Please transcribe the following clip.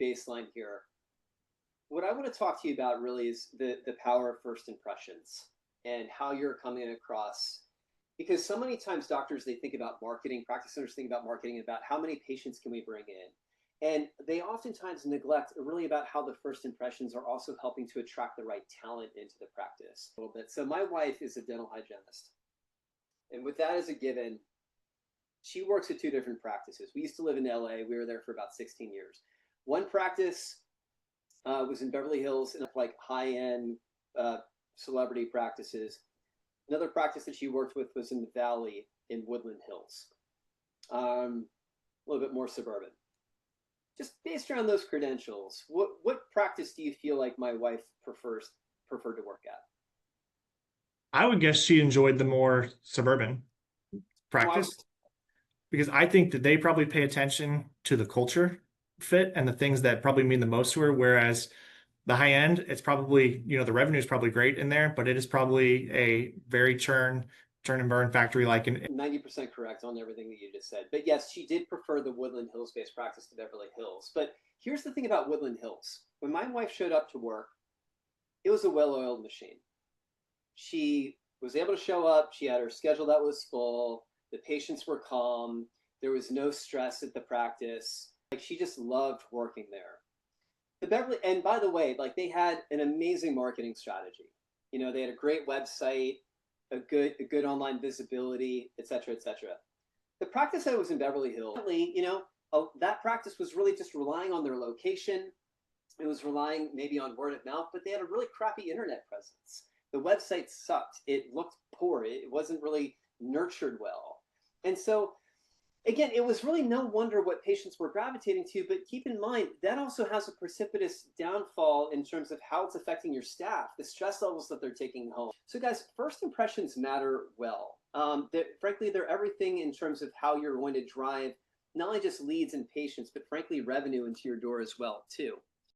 baseline here. What I want to talk to you about really is the power of first impressions and how you're coming across. Because so many times doctors, they think about marketing, practice owners think about marketing, about how many patients can we bring in. And they oftentimes neglect really about how the first impressions are also helping to attract the right talent into the practice a little bit. So my wife is a dental hygienist. And with that as a given, she works at two different practices. We used to live in LA. We were there for about 16 years. One practice was in Beverly Hills, and like high-end celebrity practices. Another practice that she worked with was in the Valley in Woodland Hills, a little bit more suburban. Just based around those credentials, what practice do you feel like my wife preferred to work at? I would guess she enjoyed the more suburban Wow. practice because I think that they probably pay attention to the culture fit and the things that probably mean the most to her. Whereas the high end, it's probably, the revenue is probably great in there, but it is probably a very turn and burn factory like in 90% correct on everything that you just said. But yes, she did prefer the Woodland Hills based practice to Beverly Hills. But here's the thing about Woodland Hills. When my wife showed up to work, it was a well-oiled machine. She was able to show up. She had her schedule that was full. The patients were calm. There was no stress at the practice. Like, she just loved working there. The Beverly, and by the way, like, they had an amazing marketing strategy. They had a great website, a good online visibility, et cetera, et cetera. The practice that was in Beverly Hills, that practice was really just relying on their location. It was relying maybe on word of mouth, but they had a really crappy internet presence. The website sucked. It looked poor. It wasn't really nurtured well. And so, again, it was really no wonder what patients were gravitating to, but keep in mind, that also has a precipitous downfall in terms of how it's affecting your staff, the stress levels that they're taking home. So guys, first impressions matter well. Frankly, they're everything in terms of how you're going to drive not only just leads and patients, but frankly, revenue into your door as well, too.